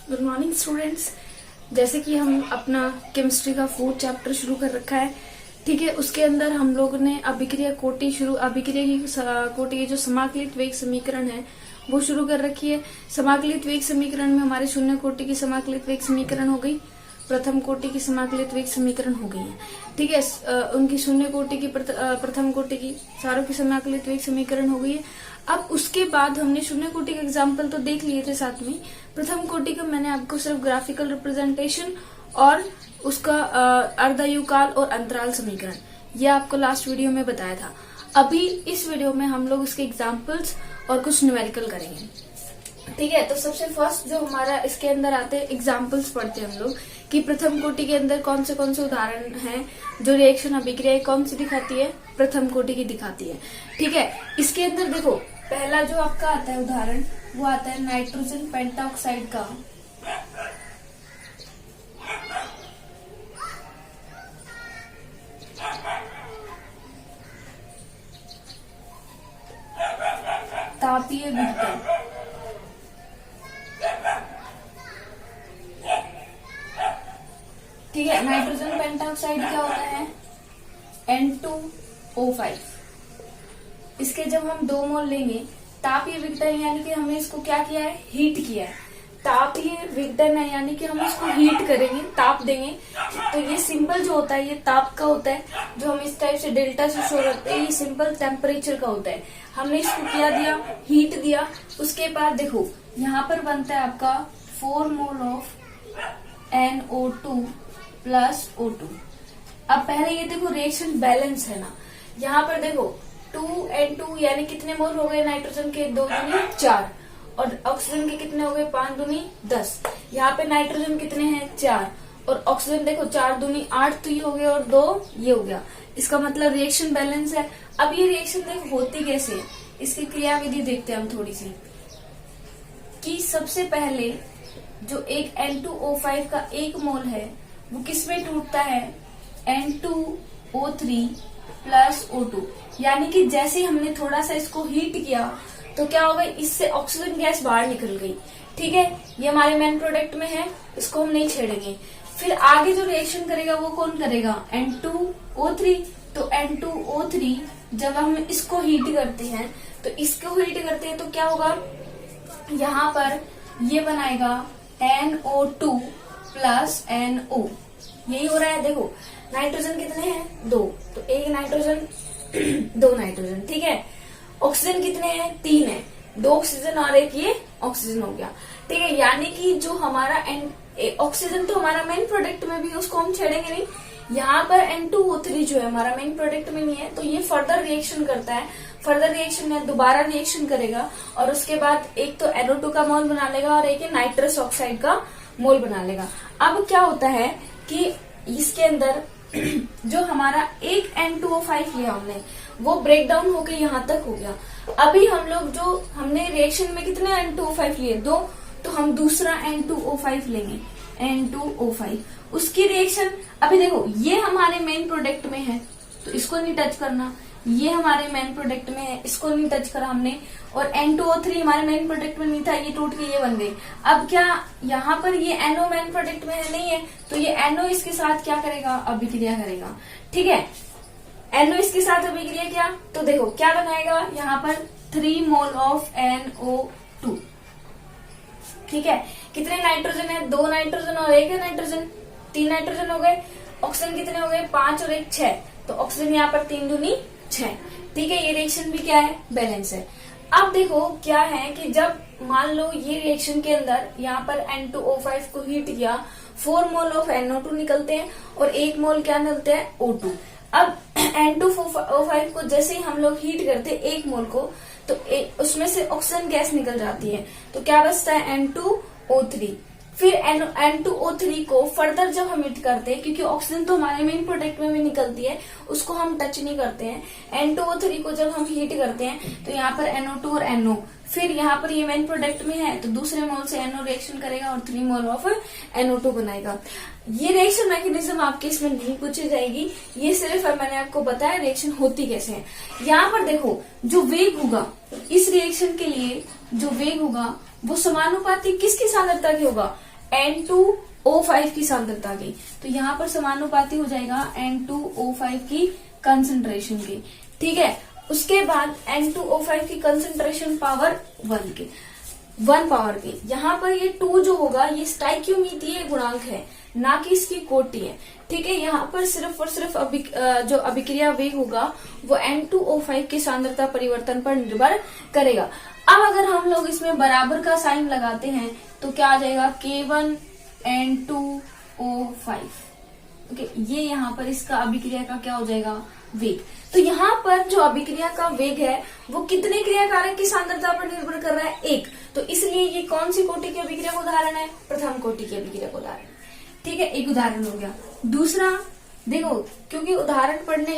Good morning students. जैसे कि हम अपना केमिस्ट्री का 4th चैप्टर शुरू कर रखा है, ठीक है। उसके अंदर हम लोगों ने अभिक्रिया की कोटि की जो समाकलित वेग समीकरण है वो शुरू कर रखी है। समाकलित वेग समीकरण में हमारे शून्य कोटि की समाकलित वेग समीकरण हो गई, प्रथम कोटि की समाकलित वेग समीकरण हो गई है, ठीक है। उनकी शून्य कोटि की प्रथम कोटि की सारों की समाकलित वेग समीकरण हो गई है। अब उसके बाद हमने शून्य कोटि का एग्जाम्पल तो देख लिए थे, साथ में प्रथम कोटि का मैंने आपको सिर्फ ग्राफिकल रिप्रेजेंटेशन और उसका अर्धयुकाल और अंतराल समीकरण ये आपको लास्ट वीडियो में बताया था। अभी इस वीडियो में हम लोग इसके एग्जाम्पल्स और कुछ न्यूमेरिकल करेंगे, ठीक है। तो सबसे फर्स्ट जो हमारा इसके अंदर आते हैं एग्जाम्पल्स पढ़ते हैं हम लोग कि प्रथम कोटि के अंदर कौन से उदाहरण हैं जो रिएक्शन अभिक्रिया कौन सी दिखाती है, प्रथम कोटि की दिखाती है, ठीक है। इसके अंदर देखो पहला जो आपका आता है उदाहरण वो आता है नाइट्रोजन पेंटाऑक्साइड का तापीय विघटन। ठीक है, नाइट्रोजन पेंटाऑक्साइड क्या होता है N2O5। इसके जब हम 2 मोल लेंगे, तापीय विघटन यानी कि हमने इसको क्या किया है, हीट किया है। तापीय विघटन है यानी कि हम इसको हीट करेंगे, ताप देंगे। तो ये सिंबल जो होता है ये ताप का होता है, जो हम इस टाइप से डेल्टा से शो करते हैं, ये सिंपल टेम्परेचर का होता है। हमने इसको क्या दिया, हीट दिया। उसके बाद देखो यहाँ पर बनता है आपका 4 mole of NO2 plus O2। अब पहले ये देखो रिएक्शन बैलेंस है ना, यहाँ पर देखो 2N2 यानी कितने मोल हो गए नाइट्रोजन के, 2 दूनी 4, और ऑक्सीजन के कितने हो गए 5 दूनी 10। यहाँ पे नाइट्रोजन कितने हैं 4, और ऑक्सीजन देखो 4 दूनी 8, तो ये हो गया, और 2 ये हो गया। इसका मतलब रिएक्शन बैलेंस है। अब ये रिएक्शन देखो होती कैसे है, इसकी क्रियाविधि देखते हैं हम थोड़ी सी, कि सबसे पहले जो एक N2O5 का 1 मोल है वो किसमें टूटता है, N2O3 प्लस O2। यानी कि जैसे हमने थोड़ा सा इसको हीट किया तो क्या होगा, इससे ऑक्सीजन गैस बाहर निकल गई, ठीक है। ये हमारे मेन प्रोडक्ट में है, इसको हम नहीं छेड़ेंगे। फिर आगे जो रिएक्शन करेगा वो कौन करेगा, N2O3। तो N2O3 जब हम इसको हीट करते हैं तो क्या होगा, यहाँ पर ये बनाएगा NO2 प्लस NO। यही हो रहा है। देखो नाइट्रोजन कितने हैं 2, तो एक नाइट्रोजन 2 नाइट्रोजन, ठीक है। ऑक्सीजन कितने हैं 3 है, 2 ऑक्सीजन और एक ये ऑक्सीजन हो गया, ठीक है। यानी कि जो हमारा ऑक्सीजन तो हमारा मेन प्रोडक्ट में भी है, उसको हम छेड़ेंगे नहीं। यहाँ पर N2O3 जो है हमारा मेन प्रोडक्ट में नहीं है, तो ये फर्दर रिएक्शन करता है। फर्दर रिएक्शन में दोबारा रिएक्शन करेगा और उसके बाद एक तो NO2 का मोल बना लेगा और एक नाइट्रस ऑक्साइड का मोल बना लेगा। अब क्या होता है कि इसके अंदर जो हमारा एक N2O5 लिया हमने वो ब्रेक डाउन होके यहाँ तक हो गया। अभी हम लोग जो हमने रिएक्शन में कितने N2O5 लिए 2, तो हम दूसरा N2O5 लेंगे, N2O5। उसकी रिएक्शन अभी देखो ये हमारे मेन प्रोडक्ट में है तो इसको नहीं टच करना, ये हमारे मेन प्रोडक्ट में है, इसको नहीं टच करा हमने, और N2O3 हमारे मेन प्रोडक्ट में नहीं था, ये टूट के ये बन गई। अब क्या यहाँ पर ये NO मेन प्रोडक्ट में है, नहीं है, तो ये NO इसके साथ क्या करेगा, अभिक्रिया करेगा, ठीक है। NO इसके साथ अभिक्रिया किया तो देखो क्या बनाएगा, यहाँ पर 3 मोल ऑफ NO2, ठीक है। कितने नाइट्रोजन है, 2 नाइट्रोजन और एक है नाइट्रोजन, 3 नाइट्रोजन हो गए। ऑक्सीजन कितने हो गए 5 और एक 6, तो ऑक्सीजन यहाँ पर 3 दूनी 6, ठीक है। ये रिएक्शन भी क्या है, बैलेंस है। अब देखो क्या है कि जब मान लो ये रिएक्शन के अंदर यहाँ पर N2O5 को हीट किया, 4 मोल ऑफ NO2 निकलते हैं और 1 मोल क्या निकलते हैं O2। अब N2O5 को जैसे ही हम लोग हीट करते हैं 1 मोल को, तो उसमें से ऑक्सीजन गैस निकल जाती है, तो क्या बचता है N2O3। फिर N2O3 को फर्दर जब हम हीट करते हैं, क्योंकि ऑक्सीजन तो हमारे मेन प्रोडक्ट में भी निकलती है, उसको हम टच नहीं करते हैं। N2O3 को जब हम हीट करते हैं तो यहाँ पर NO2 और NO, फिर यहाँ पर ये मेन प्रोडक्ट में है तो दूसरे मोल से NO रिएक्शन करेगा और 3 मोल ऑफ NO2 बनाएगा। ये रिएक्शन मैकेनिज्म आपके इसमें नहीं पूछी जाएगी, ये सिर्फ मैंने आपको बताया रिएक्शन होती कैसे है। यहाँ पर देखो जो वेग होगा इस रिएक्शन के लिए, जो वेग होगा वो समानुपाती किसकी सांद्रता की होगा, N2O5 की सांद्रता की। तो यहाँ पर समानुपाती हो जाएगा N2O5 की कंसंट्रेशन की। ठीक है, उसके बाद N2O5 की कंसंट्रेशन पावर 1 पावर की। यहाँ पर ये 2 जो होगा ये स्टाइक्योमीतीय गुणांक है, ना कि इसकी कोटि है। ठीक है, यहाँ पर सिर्फ और सिर्फ जो अभिक्रिया वेग होगा वो N2O5 की सांद्रता परिवर्तन पर निर्भर करेगा। अब अगर हम लोग इसमें बराबर का साइन लगाते हैं तो क्या आ जाएगा, K1 N2O5। ओके, ये यहाँ पर इसका अभिक्रिया का क्या हो जाएगा, वेग। तो यहाँ पर जो अभिक्रिया का वेग है वो कितने क्रियाकारक की सांद्रता पर निर्भर कर रहा है, 1। तो इसलिए ये कौन सी कोटि की अभिक्रिया का उदाहरण है, प्रथम कोटि की अभिक्रिया का उदाहरण। ठीक है, एक उदाहरण हो गया। दूसरा देखो, क्योंकि उदाहरण पढ़ने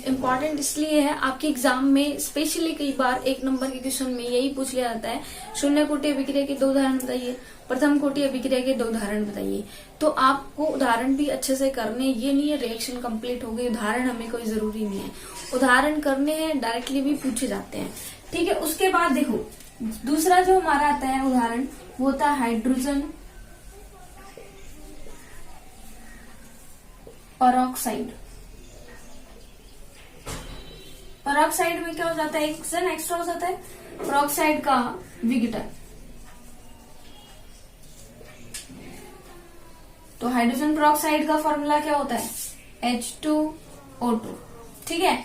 इम्पोर्टेंट इसलिए है, आपके एग्जाम में स्पेशली कई बार 1 नंबर के क्वेश्चन में यही पूछ लिया जाता है, शून्य कोटि अभिक्रिया के 2 उदाहरण बताइए, प्रथम कोटि अभिक्रिया के 2 उदाहरण बताइए। तो आपको उदाहरण भी अच्छे से करने, ये नहीं है रिएक्शन कंप्लीट हो गई उदाहरण हमें कोई जरूरी नहीं है, उदाहरण करने हैं, डायरेक्टली भी पूछे जाते हैं। ठीक है, उसके बाद देखो दूसरा जो हमारा आता है उदाहरण वो होता है हाइड्रोजन परऑक्साइड। परऑक्साइड में क्या हो जाता है, एक ऑक्सीजन एक्स्ट्रा हो जाता है, परऑक्साइड का विघटन। तो हाइड्रोजन परऑक्साइड का फॉर्मूला क्या होता है, H2O2। ठीक है,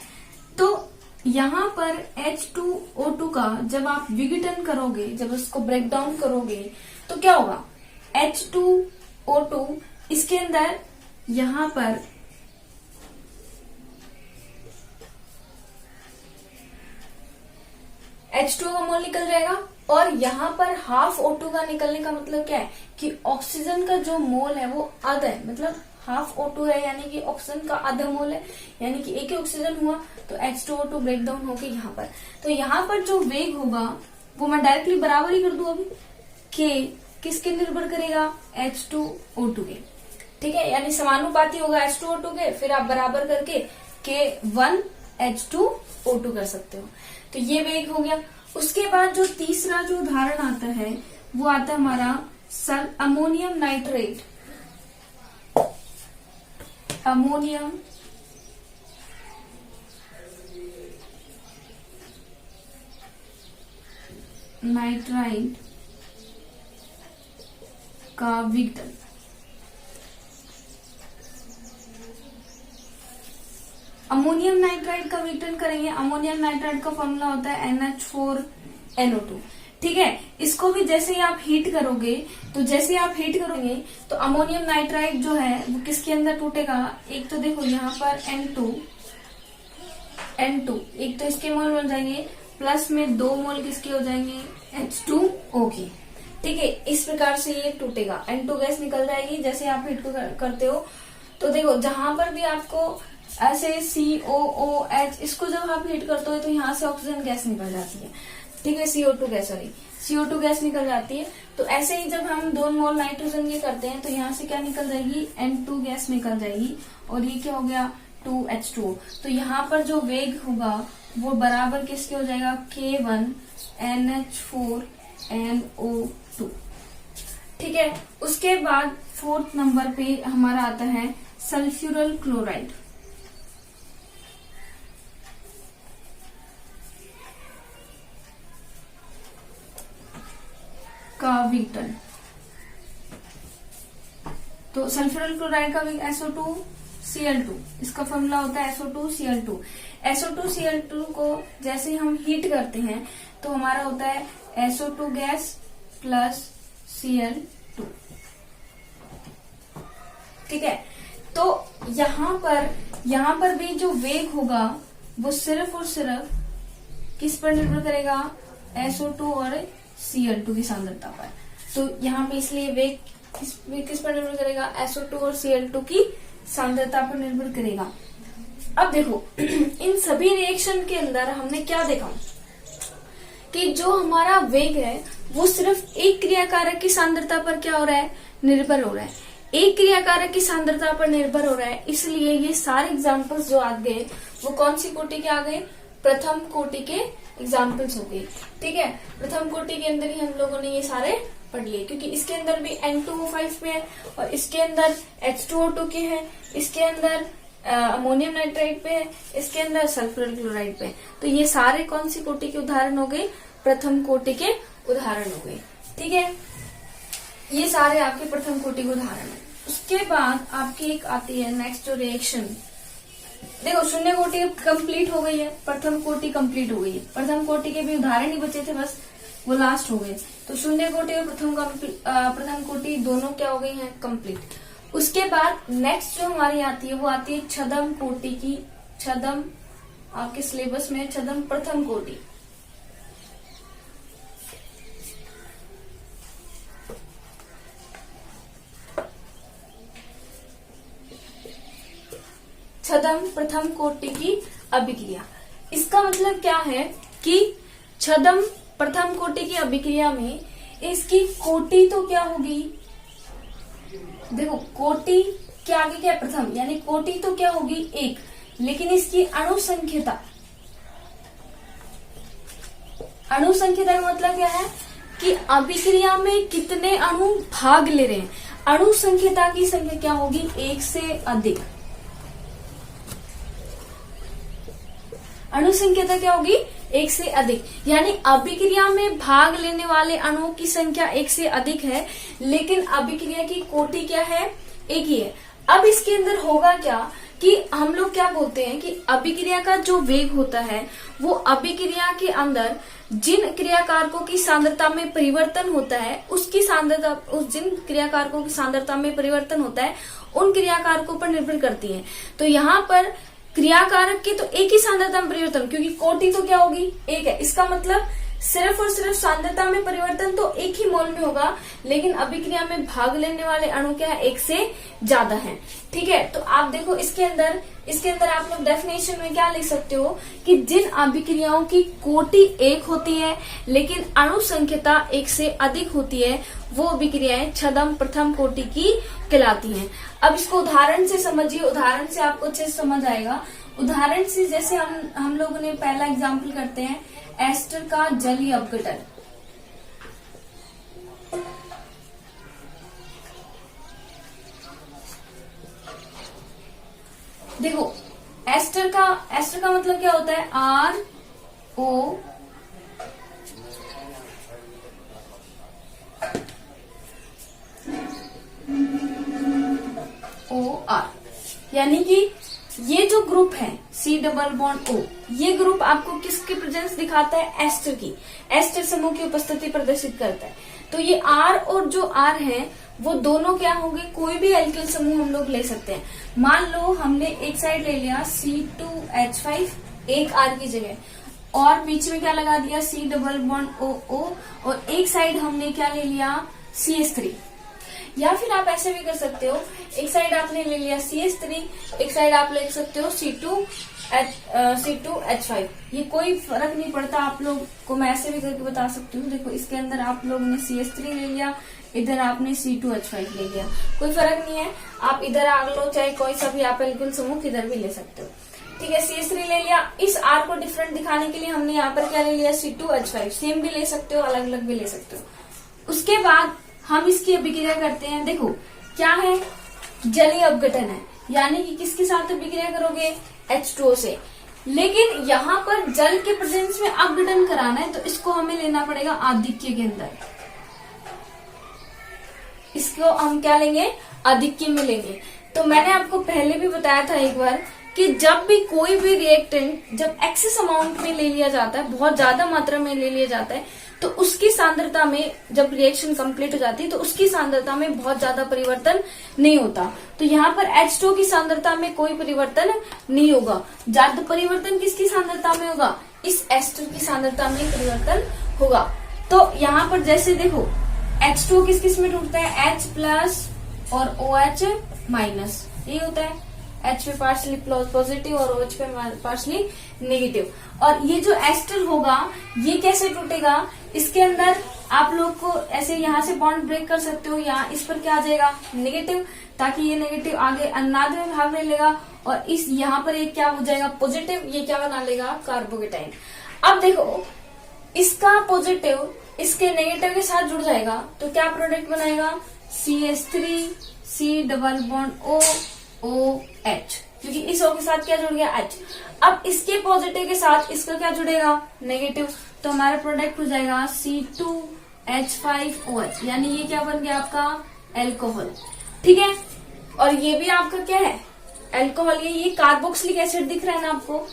तो यहां पर H2O2 का जब आप विघटन करोगे, जब उसको ब्रेक डाउन करोगे तो क्या होगा, H2O2 इसके अंदर यहां पर H2O का मोल निकल जाएगा और यहाँ पर हाफ O2 का निकलने का मतलब क्या है कि ऑक्सीजन का जो मोल है वो आधा है, मतलब हाफ O2 है यानी कि ऑक्सीजन का आधा मोल है, यानी कि एक ही ऑक्सीजन हुआ तो H2O2 ब्रेक डाउन होके यहाँ पर। तो यहाँ पर जो वेग होगा वो मैं डायरेक्टली बराबर ही कर दूं अभी, K किसके निर्भर करेगा, H2O2 के। ठीक है, यानी समानुपाती होगा H2O2 के, फिर आप बराबर करके K1 H2O2 कर सकते हो। तो ये वेग हो गया। उसके बाद जो तीसरा जो उदाहरण आता है वो आता है हमारा अमोनियम नाइट्रेट। अमोनियम नाइट्राइड का विघटन। अमोनियम नाइट्राइड का विघटन करेंगे। अमोनियम नाइट्राइड का फॉर्मूला होता है NH4NO2। ठीक है, इसको भी जैसे ही आप हीट करोगे तो अमोनियम नाइट्राइड जो है वो किसके अंदर टूटेगा, एक तो देखो यहाँ पर N2 एक तो इसके मोल बन जाएंगे, प्लस में 2 मोल किसके हो जाएंगे, H2O के। ठीक है, इस प्रकार से ये टूटेगा, N2 गैस निकल जाएगी जैसे आप हीट को करते हो। तो देखो जहां पर भी आपको ऐसे COOH इसको जब आप हीट करते हो तो यहाँ से ऑक्सीजन गैस निकल जाती है। ठीक है, CO2 गैस निकल जाती है। तो ऐसे ही जब हम 2 मोल नाइट्रोजन के करते हैं तो यहाँ से क्या निकल जाएगी, N2 गैस निकल जाएगी और ये क्या हो गया 2H2O। तो यहाँ पर जो वेग होगा वो बराबर किसके हो जाएगा, K1 NH4NO2। ठीक है, उसके बाद 4th नंबर पे हमारा आता है सल्फ्यूरल क्लोराइड का विघटन। तो सल्फ्यूरल क्लोराइड का SO2Cl2, इसका फॉर्मूला होता है SO2Cl2। SO2Cl2 को जैसे हम हीट करते हैं तो हमारा होता है SO2 गैस प्लस Cl2। ठीक है, तो यहाँ पर भी जो वेग होगा वो सिर्फ और सिर्फ किस पर निर्भर करेगा, SO2 और Cl2 की सांद्रता पर। तो यहाँ पे इसलिए वेग किस पर निर्भर करेगा, SO2 और Cl2 की सांद्रता पर निर्भर करेगा। अब देखो इन सभी रिएक्शन के अंदर हमने क्या देखा कि जो हमारा वेग है वो सिर्फ एक क्रियाकारक की सांद्रता पर क्या हो रहा है, निर्भर हो रहा है, एक क्रियाकारक की सांद्रता पर निर्भर हो रहा है। इसलिए ये सारे एग्जाम्पल्स जो आ गए वो कौन सी कोटि के आ गए, प्रथम कोटि के एग्जाम्पल्स हो गए। ठीक है, प्रथम कोटि के अंदर ही हम लोगों ने ये सारे पढ़ लिए, क्योंकि इसके अंदर भी N2O5 पे है और इसके अंदर H2O2 के है, इसके अंदर अमोनियम नाइट्राइड पे है, इसके अंदर सल्फ्यूरिक क्लोराइड पे है। तो ये सारे कौन सी कोटि के उदाहरण हो गए? प्रथम कोटि के उदाहरण हो गए। ठीक है, ये सारे आपके प्रथम कोटि के उदाहरण है। उसके बाद आपकी एक आती है नेक्स्ट जो रिएक्शन। देखो शून्य कोटि कंप्लीट हो गई है, प्रथम कोटि कंप्लीट हो गई है, प्रथम कोटि के भी उदाहरण ही बचे थे, बस वो लास्ट हो गए। तो शून्य कोटि और प्रथम कोटि दोनों क्या हो गई हैं? कंप्लीट। उसके बाद नेक्स्ट जो हमारी आती है वो आती है छदम कोटि की। छदम आपके सिलेबस में छदम प्रथम कोटि। छदम प्रथम कोटि की अभिक्रिया। इसका मतलब क्या है कि छदम प्रथम कोटि की अभिक्रिया में इसकी कोटि तो क्या होगी? देखो कोटि के आगे क्या है? प्रथम, यानी कोटि तो क्या होगी? एक, लेकिन इसकी अणुसंख्यता, अणुसंख्यता का मतलब क्या है कि अभिक्रिया में कितने अणु भाग ले रहे हैं। अणुसंख्यता की संख्या क्या होगी? एक से अधिक। अणुसंख्यता क्या होगी? एक से अधिक, यानी अभिक्रिया में भाग लेने वाले अणुओं की संख्या एक से अधिक है, लेकिन अभिक्रिया की कोटि क्या है? एक ही है। अब इसके अंदर होगा क्या कि हम लोग क्या बोलते हैं कि अभिक्रिया का जो वेग होता है वो अभिक्रिया के अंदर जिन क्रियाकारकों की सांद्रता में परिवर्तन होता है उसकी सांद्रता, उस जिन क्रियाकारकों की सांद्रता में परिवर्तन होता है उन क्रियाकारकों पर निर्भर करती है। तो यहाँ पर क्रियाकारक की तो एक ही सांद्रता में परिवर्तन, क्योंकि कोटि तो क्या होगी? एक है। इसका मतलब सिर्फ और सिर्फ सांद्रता में परिवर्तन तो एक ही मोल में होगा, लेकिन अभिक्रिया में भाग लेने वाले अणु क्या है? एक से ज्यादा हैं। ठीक है, तो आप देखो इसके अंदर आप लोग डेफिनेशन में क्या लिख सकते हो कि जिन अभिक्रियाओं की कोटि एक होती है लेकिन अणु संख्यता एक से अधिक होती है वो अभिक्रियाएं छदम प्रथम कोटि की कहलाती हैं। अब इसको उदाहरण से समझिए, उदाहरण से आपको अच्छे से समझ आएगा। उदाहरण से जैसे हम लोगों ने पहला एग्जाम्पल करते हैं एस्टर का जलीय अपघटन। देखो एस्टर का मतलब क्या होता है? RO OR, यानी कि ये जो ग्रुप है C डबल बॉन्ड O, ये ग्रुप आपको किसकी प्रेजेंस दिखाता है? एस्टर की, एस्टर समूह की उपस्थिति प्रदर्शित करता है। तो ये R और जो R है वो दोनों क्या होंगे? कोई भी एल्किल समूह हम लोग ले सकते हैं। मान लो हमने एक साइड ले लिया C2H5 एक R की जगह, और बीच में क्या लगा दिया? C डबल बॉन्ड OO, और एक साइड हमने क्या ले लिया? CH3। या फिर आप ऐसे भी कर सकते हो, एक साइड आपने ले लिया CH3, एक साइड आप ले सकते हो C2H5। ये कोई फर्क नहीं पड़ता, आप लोग को मैं ऐसे भी करके बता सकती हूँ। देखो इसके अंदर आप लोग ने CH3 ले लिया, इधर आपने C2H5 ले लिया, कोई फर्क नहीं है। आप इधर आ लो, चाहे कोई सा भी आप एल्किल समूह किधर भी ले सकते हो। ठीक है, CH3 ले लिया। इस R को डिफरेंट दिखाने के लिए हमने यहाँ पर क्या ले लिया? C2H5। सेम भी ले सकते हो, अलग अलग भी ले सकते हो। उसके बाद हम इसकी अभिक्रिया करते हैं। देखो क्या है? जलीय अपघटन है, यानी कि किसके साथ अभिक्रिया करोगे? H2O से। लेकिन यहाँ पर जल के प्रेजेंस में अपघटन कराना है, तो इसको हमें लेना पड़ेगा आधिक्य के अंदर। इसको हम क्या लेंगे? आधिक्य में लेंगे। तो मैंने आपको पहले भी बताया था एक बार कि जब भी कोई भी रिएक्टेंट जब एक्सेस अमाउंट में ले लिया जाता है, बहुत ज्यादा मात्रा में ले लिया जाता है, तो उसकी सांद्रता में जब रिएक्शन कंप्लीट हो जाती है तो उसकी सांद्रता में बहुत ज्यादा परिवर्तन नहीं होता। तो यहाँ पर H2O की सांद्रता में कोई परिवर्तन नहीं होगा। ज्यादा परिवर्तन किसकी सांद्रता में होगा? इस एस्टर की सांद्रता में परिवर्तन होगा। तो यहाँ पर जैसे देखो H2O किस किस में टूटता है? H प्लस और OH माइनस, ये होता है। H पे पार्शली पॉजिटिव और OH पे पार्शली नेगेटिव। और ये जो एस्टर होगा ये कैसे टूटेगा? इसके अंदर आप लोग को ऐसे यहाँ से बॉन्ड ब्रेक कर सकते हो, यहाँ इस पर क्या आ जाएगा? नेगेटिव, ताकि ये नेगेटिव आगे अन्नाद में भाग ले लेगा, और इस यहाँ पर एक क्या हो जाएगा? पॉजिटिव। ये क्या बना लेगा? कार्बोकेटाइन। अब देखो इसका पॉजिटिव इसके नेगेटिव के साथ जुड़ जाएगा तो क्या प्रोडक्ट बनाएगा, CH3 C double bond OOH, क्योंकि इस O के साथ क्या जुड़ गया H। अब इसके पॉजिटिव के साथ इसका क्या जुड़ेगा, नेगेटिव, तो हमारा प्रोडक्ट हो जाएगा C2H5OH, यानी ये क्या बन गया आपका एल्कोहल। ठीक है, और ये भी आपका क्या है एल्कोहल। ये कार्बोक्सिलिक एसिड दिख रहा है ना आपको,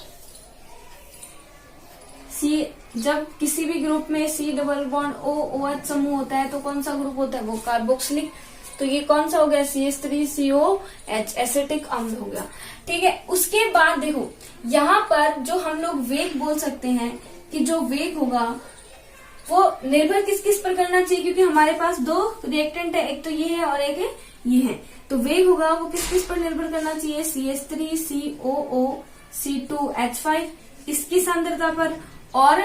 जब किसी भी ग्रुप में C डबल बॉन्ड OOH समूह होता है तो कौन सा ग्रुप होता है, वो कार्बोक्सिलिक। तो ये कौन सा हो गया, CH3COH, एसिटिक अम्ल हो गया। ठीक है, उसके बाद देखो यहाँ पर जो हम लोग वेग बोल सकते हैं कि जो वेग होगा वो निर्भर किस किस पर करना चाहिए, क्योंकि हमारे पास दो रिएक्टेंट है, एक तो ये है और एक ये है। तो वेग होगा वो किस किस पर निर्भर करना चाहिए, CH3COO C2H5 इसकी सांद्रता पर और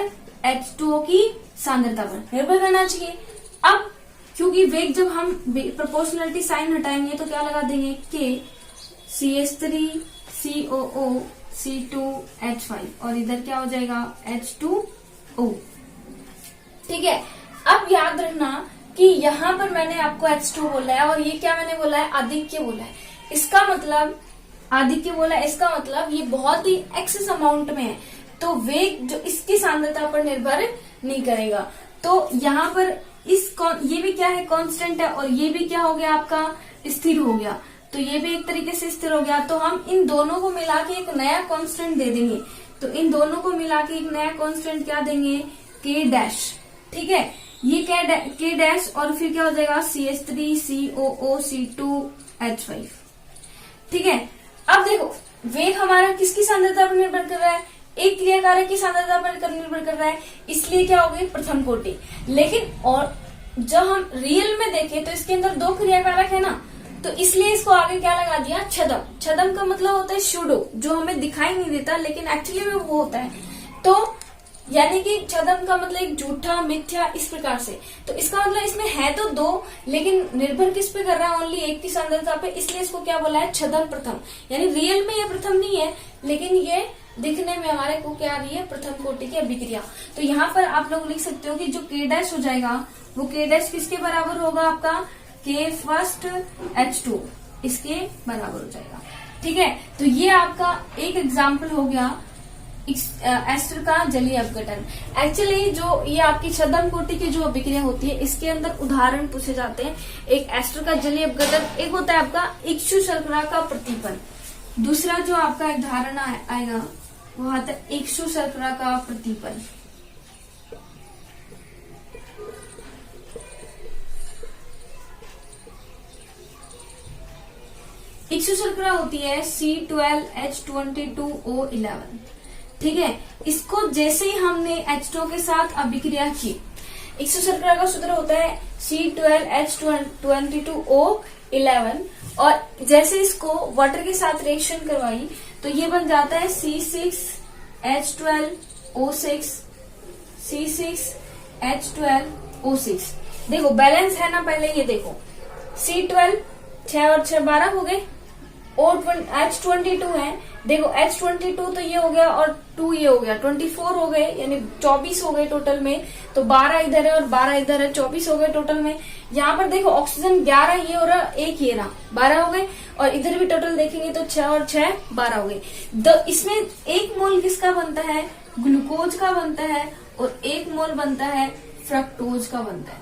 H2O की सांद्रता पर निर्भर करना चाहिए। अब क्योंकि वेग जब हम प्रोपोर्शनलिटी साइन हटाएंगे तो क्या लगा देंगे के CH3COO C2H5 और इधर क्या हो जाएगा H2O। ठीक है, अब याद रखना कि यहाँ पर मैंने आपको H2 बोला है और ये क्या मैंने बोला है, आधिक्य बोला है। इसका मतलब आधिक्य बोला है, इसका मतलब ये बहुत ही एक्सेस अमाउंट में है, तो वेग जो इसकी सांद्रता पर निर्भर नहीं करेगा। तो यहाँ पर ये भी क्या है, कांस्टेंट है, और ये भी क्या हो गया आपका स्थिर हो गया, तो ये भी एक तरीके से स्थिर हो गया। तो हम इन दोनों को मिला के एक नया कांस्टेंट दे देंगे, तो इन दोनों को मिला के एक नया कांस्टेंट क्या देंगे, के डैश। ठीक है, ये के डैश और फिर क्या हो जाएगा CH3COO C2H5। ठीक है, अब देखो वेग हमारा किसकी सांद्रता पर निर्भर कर रहा है, एक क्रियाकारक की सांद्रता पर निर्भर कर रहा है, इसलिए क्या हो गई प्रथम कोटि। लेकिन और जब हम रियल में देखें तो इसके अंदर दो क्रियाकारक है ना, तो इसलिए इसको आगे क्या लगा दिया, छदम। छदम का मतलब होता है शूडो, जो हमें दिखाई नहीं देता लेकिन एक्चुअली में वो होता है। तो यानी कि छदम का मतलब एक झूठा, मिथ्या, इस प्रकार से। तो इसका मतलब इसमें है तो दो, लेकिन निर्भर किस पे कर रहा है, ओनली एक की सांद्रता पे, इसलिए इसको क्या बोला है, छदम प्रथम। यानी रियल में ये प्रथम नहीं है, लेकिन ये दिखने में हमारे को क्या आ रही है, प्रथम कोटि की अभिक्रिया। तो यहाँ पर आप लोग लिख सकते हो कि जो के डैश हो जाएगा वो के डैश किसके बराबर होगा, आपका के फर्स्ट H2 इसके बराबर हो जाएगा। ठीक है, तो ये आपका एक एग्जाम्पल हो गया एस्टर का जलीय अपघटन। एक्चुअली जो ये आपकी छदम कोटि की जो अभिक्रिया होती है इसके अंदर उदाहरण पूछे जाते हैं। एक एस्टर का जलीय अपघटन, एक होता है आपका इक्षु शर्करा का प्रतिपन। दूसरा जो आपका उदाहरण आएगा वो आता है इक्षु शर्करा का प्रतिपन। इक्षु शर्करा होती है C12H22O11। ठीक है, इसको जैसे ही हमने H2 के साथ अभिक्रिया की, इक्षु शर्करा का सूत्र होता है C12H22O11, और जैसे इसको वाटर के साथ रिएक्शन करवाई तो ये बन जाता है C6H12O6 C6H12O6। देखो बैलेंस है ना, पहले ये देखो C12 6 और 6 12 हो गए, H22 है, देखो H22 तो ये हो गया और 2 ये हो गया, 24 हो गए, यानी 24 हो गए टोटल में। तो 12 इधर है और 12 इधर है, 24 हो गए टोटल में। यहाँ पर देखो ऑक्सीजन 11 ये हो रहा, एक ये रहा, 12 हो गए, और इधर भी टोटल देखेंगे तो 6 और 6 12 हो गए। इसमें एक मोल किसका बनता है, ग्लूकोज का बनता है, और एक मोल बनता है फ्रक्टोज का बनता है।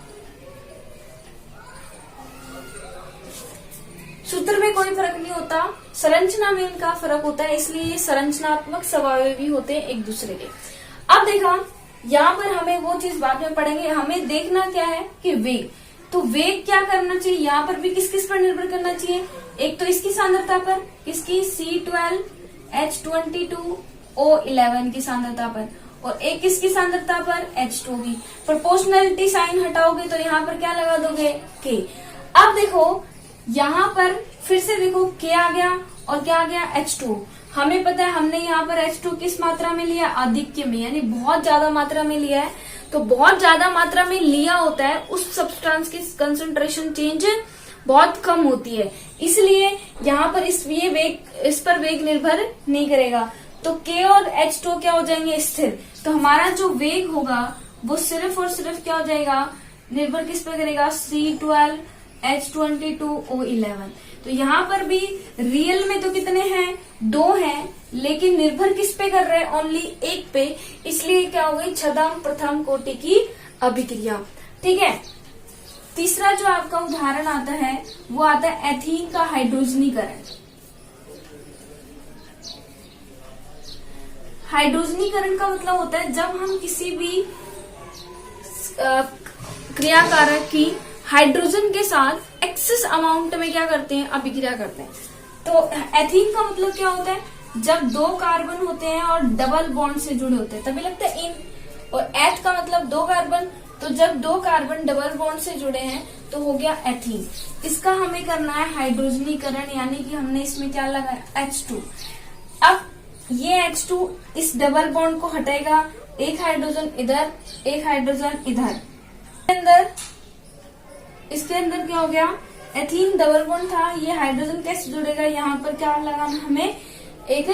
सूत्र में कोई फर्क नहीं होता, संरचना में इनका फर्क होता है, इसलिए ये संरचनात्मक स्वावयवी होते हैं एक दूसरे के। अब देखा यहाँ पर हमें वो चीज बाद में पढ़ेंगे, हमें देखना क्या है कि वेग। तो वेग क्या करना चाहिए, यहाँ पर भी किस किस पर निर्भर करना चाहिए, एक तो इसकी सांद्रता पर, इसकी C12H22O11 की सांद्रता पर, और एक किसकी सांद्रता पर, H2 की। प्रोपोर्शनलिटी साइन हटाओगे तो यहाँ पर क्या लगा दोगे, के। अब देखो यहाँ पर फिर से देखो के आ गया और क्या आ गया, H2। हमें पता है हमने यहाँ पर H2 किस मात्रा में लिया, आधिक्य में, यानी बहुत ज्यादा मात्रा में लिया है। तो बहुत ज्यादा मात्रा में लिया होता है, उस सब्सटेंस की कंसंट्रेशन चेंज बहुत कम होती है, इसलिए यहाँ पर इस पर वेग निर्भर नहीं करेगा। तो K और H2 क्या हो जाएंगे, स्थिर। तो हमारा जो वेग होगा वो सिर्फ और सिर्फ क्या हो जाएगा, निर्भर किस पे करेगा, C12H22O11। तो यहाँ पर भी रियल में तो कितने हैं, 2 हैं, लेकिन निर्भर किस पे कर रहे हैं, ओनली एक पे, इसलिए क्या हो गई, छद्म प्रथम कोटि की अभिक्रिया। ठीक है। तीसरा जो आपका उदाहरण आता है वो आता है एथीन का हाइड्रोजनीकरण। हाइड्रोजनीकरण का मतलब होता है जब हम किसी भी क्रियाकारक की हाइड्रोजन के साथ एक्सेस अमाउंट में क्या करते हैं, अभिक्रिया करते हैं। तो एथीन का मतलब क्या होता है, जब 2 कार्बन होते हैं और डबल बॉन्ड से जुड़े होते हैं तभी लगता है इन। और एथ का मतलब 2 कार्बन, तो जब 2 कार्बन डबल बॉन्ड से जुड़े हैं तो हो गया एथीन। इसका हमें करना है हाइड्रोजनीकरण, यानी कि हमने इसमें क्या लगाया, H2। अब ये H2 इस डबल बॉन्ड को हटाएगा, एक हाइड्रोजन इधर, एक हाइड्रोजन इधर, इसके अंदर क्या हो गया, एथीन डबल बॉन्ड था, ये हाइड्रोजन कैसे जुड़ेगा, यहाँ पर क्या लगाना, हमें एक